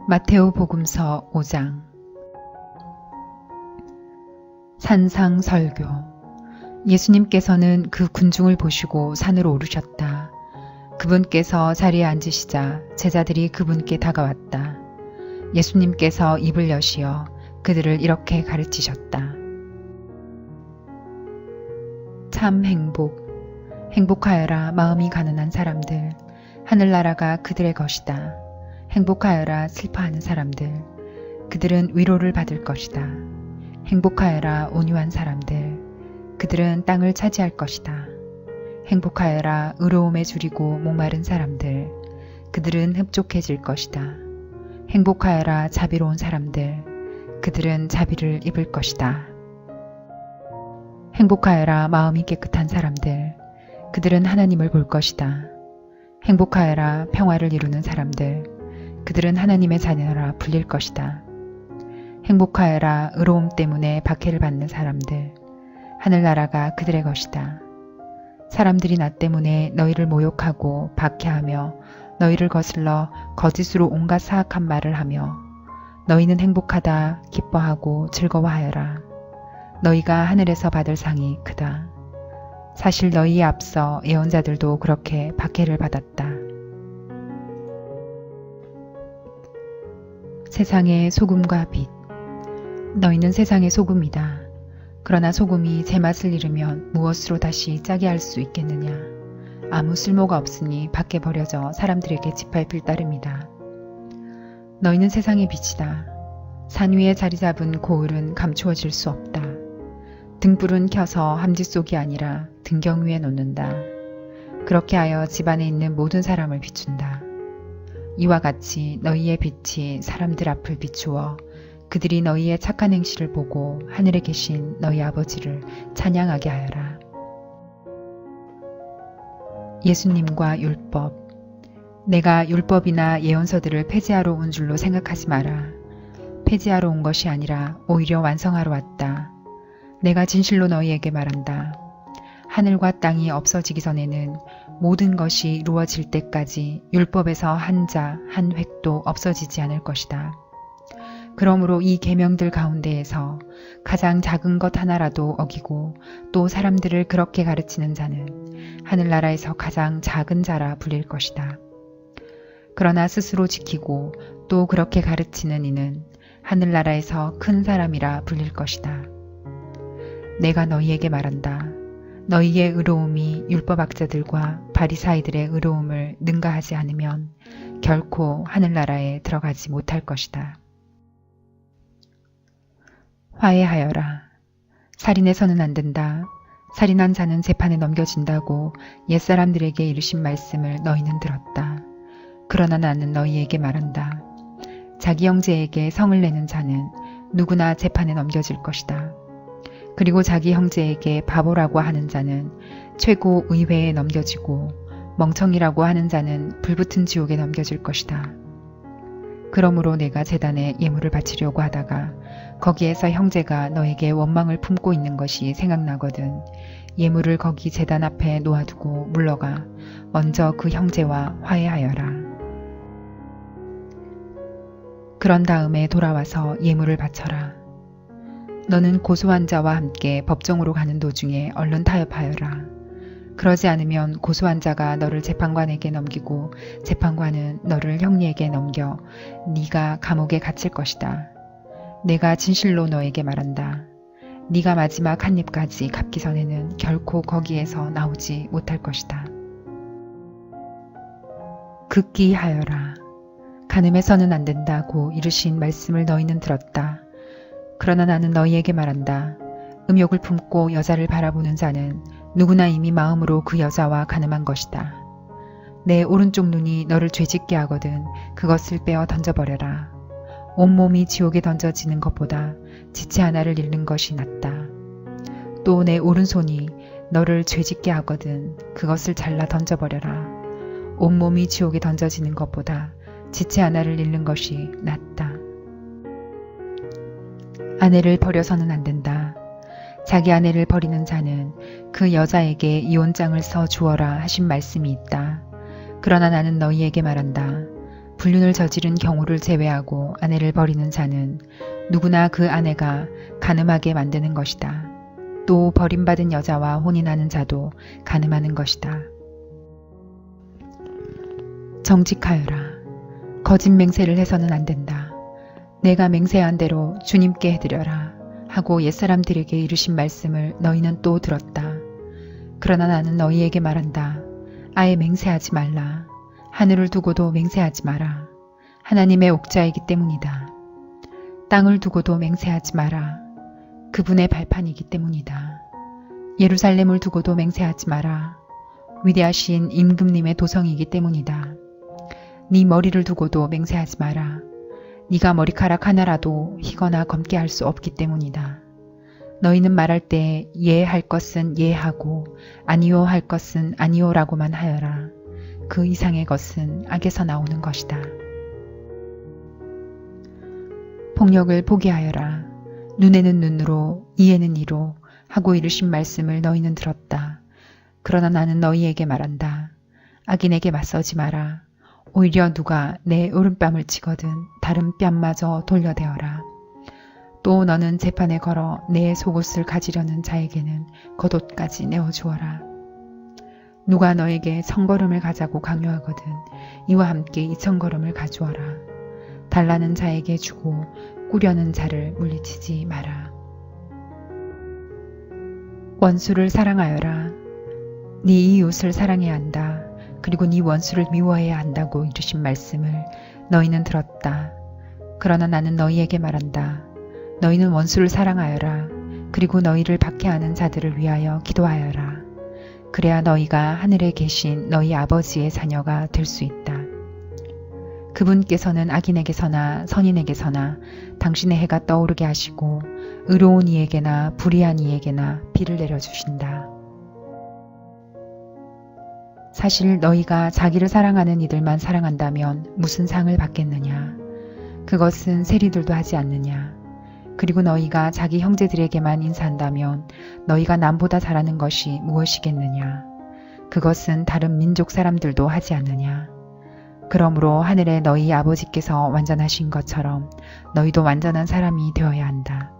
마테오 복음서 5장. 산상 설교. 예수님께서는 그 군중을 보시고 산으로 오르셨다. 그분께서 자리에 앉으시자 제자들이 그분께 다가왔다. 예수님께서 입을 여시어 그들을 이렇게 가르치셨다. 참 행복하여라 마음이 가난한 사람들, 하늘나라가 그들의 것이다. 행복하여라 슬퍼하는 사람들, 그들은 위로를 받을 것이다. 행복하여라 온유한 사람들, 그들은 땅을 차지할 것이다. 행복하여라 의로움에 줄이고 목마른 사람들, 그들은 흡족해질 것이다. 행복하여라 자비로운 사람들, 그들은 자비를 입을 것이다. 행복하여라 마음이 깨끗한 사람들, 그들은 하나님을 볼 것이다. 행복하여라 평화를 이루는 사람들, 그들은 하나님의 자녀라 불릴 것이다. 행복하여라 의로움 때문에 박해를 받는 사람들, 하늘나라가 그들의 것이다. 사람들이 나 때문에 너희를 모욕하고 박해하며 너희를 거슬러 거짓으로 온갖 사악한 말을 하며 너희는 행복하다 기뻐하고 즐거워하여라. 너희가 하늘에서 받을 상이 크다. 사실 너희에 앞서 예언자들도 그렇게 박해를 받았다. 세상의 소금과 빛. 너희는 세상의 소금이다. 그러나 소금이 제맛을 잃으면 무엇으로 다시 짜게 할 수 있겠느냐. 아무 쓸모가 없으니 밖에 버려져 사람들에게 짓밟힐 따름이다. 너희는 세상의 빛이다. 산 위에 자리 잡은 고을은 감추어질 수 없다. 등불은 켜서 함지 속이 아니라 등경 위에 놓는다. 그렇게 하여 집안에 있는 모든 사람을 비춘다. 이와 같이 너희의 빛이 사람들 앞을 비추어 그들이 너희의 착한 행실을 보고 하늘에 계신 너희 아버지를 찬양하게 하여라. 예수님과 율법. 내가 율법이나 예언서들을 폐지하러 온 줄로 생각하지 마라. 폐지하러 온 것이 아니라 오히려 완성하러 왔다. 내가 진실로 너희에게 말한다. 하늘과 땅이 없어지기 전에는 모든 것이 이루어질 때까지 율법에서 한 자, 한 획도 없어지지 않을 것이다. 그러므로 이 계명들 가운데에서 가장 작은 것 하나라도 어기고 또 사람들을 그렇게 가르치는 자는 하늘나라에서 가장 작은 자라 불릴 것이다. 그러나 스스로 지키고 또 그렇게 가르치는 이는 하늘나라에서 큰 사람이라 불릴 것이다. 내가 너희에게 말한다. 너희의 의로움이 율법학자들과 바리사이들의 의로움을 능가하지 않으면 결코 하늘나라에 들어가지 못할 것이다. 화해하여라. 살인해서는 안 된다. 살인한 자는 재판에 넘겨진다고 옛사람들에게 이르신 말씀을 너희는 들었다. 그러나 나는 너희에게 말한다. 자기 형제에게 성을 내는 자는 누구나 재판에 넘겨질 것이다. 그리고 자기 형제에게 바보라고 하는 자는 최고 의회에 넘겨지고 멍청이라고 하는 자는 불붙은 지옥에 넘겨질 것이다. 그러므로 내가 제단에 예물을 바치려고 하다가 거기에서 형제가 너에게 원망을 품고 있는 것이 생각나거든 예물을 거기 제단 앞에 놓아두고 물러가 먼저 그 형제와 화해하여라. 그런 다음에 돌아와서 예물을 바쳐라. 너는 고소한 자와 함께 법정으로 가는 도중에 얼른 타협하여라. 그러지 않으면 고소한 자가 너를 재판관에게 넘기고 재판관은 너를 형리에게 넘겨 네가 감옥에 갇힐 것이다. 내가 진실로 너에게 말한다. 네가 마지막 한 입까지 갚기 전에는 결코 거기에서 나오지 못할 것이다. 극기하여라. 간음해서는 안 된다고 이르신 말씀을 너희는 들었다. 그러나 나는 너희에게 말한다. 음욕을 품고 여자를 바라보는 자는 누구나 이미 마음으로 그 여자와 간음한 것이다. 내 오른쪽 눈이 너를 죄짓게 하거든 그것을 빼어 던져버려라. 온몸이 지옥에 던져지는 것보다 지체 하나를 잃는 것이 낫다. 또 내 오른손이 너를 죄짓게 하거든 그것을 잘라 던져버려라. 온몸이 지옥에 던져지는 것보다 지체 하나를 잃는 것이 낫다. 아내를 버려서는 안 된다. 자기 아내를 버리는 자는 그 여자에게 이혼장을 써 주어라 하신 말씀이 있다. 그러나 나는 너희에게 말한다. 불륜을 저지른 경우를 제외하고 아내를 버리는 자는 누구나 그 아내가 간음하게 만드는 것이다. 또 버림받은 여자와 혼인하는 자도 간음하는 것이다. 정직하여라. 거짓 맹세를 해서는 안 된다. 내가 맹세한 대로 주님께 해드려라 하고 옛사람들에게 이르신 말씀을 너희는 또 들었다. 그러나 나는 너희에게 말한다. 아예 맹세하지 말라. 하늘을 두고도 맹세하지 마라. 하나님의 옥자이기 때문이다. 땅을 두고도 맹세하지 마라. 그분의 발판이기 때문이다. 예루살렘을 두고도 맹세하지 마라. 위대하신 임금님의 도성이기 때문이다. 네 머리를 두고도 맹세하지 마라. 네가 머리카락 하나라도 희거나 검게 할 수 없기 때문이다. 너희는 말할 때 예 할 것은 예 하고 아니요 할 것은 아니요라고만 하여라. 그 이상의 것은 악에서 나오는 것이다. 폭력을 포기하여라. 눈에는 눈으로 이에는 이로 하고 이르신 말씀을 너희는 들었다. 그러나 나는 너희에게 말한다. 악인에게 맞서지 마라. 오히려 누가 내 오른뺨을 치거든 다른 뺨마저 돌려대어라. 또 너는 재판에 걸어 내 속옷을 가지려는 자에게는 겉옷까지 내어주어라. 누가 너에게 천걸음을 가자고 강요하거든 이와 함께 2000걸음을 가주어라. 달라는 자에게 주고 꾸려는 자를 물리치지 마라. 원수를 사랑하여라. 네 이웃을 사랑해야 한다. 그리고 네 원수를 미워해야 한다고 이르신 말씀을 너희는 들었다. 그러나 나는 너희에게 말한다. 너희는 원수를 사랑하여라. 그리고 너희를 박해하는 자들을 위하여 기도하여라. 그래야 너희가 하늘에 계신 너희 아버지의 자녀가 될 수 있다. 그분께서는 악인에게서나 선인에게서나 당신의 해가 떠오르게 하시고 의로운 이에게나 불의한 이에게나 비를 내려주신다. 사실 너희가 자기를 사랑하는 이들만 사랑한다면 무슨 상을 받겠느냐. 그것은 세리들도 하지 않느냐. 그리고 너희가 자기 형제들에게만 인사한다면 너희가 남보다 잘하는 것이 무엇이겠느냐. 그것은 다른 민족 사람들도 하지 않느냐. 그러므로 하늘에 너희 아버지께서 완전하신 것처럼 너희도 완전한 사람이 되어야 한다.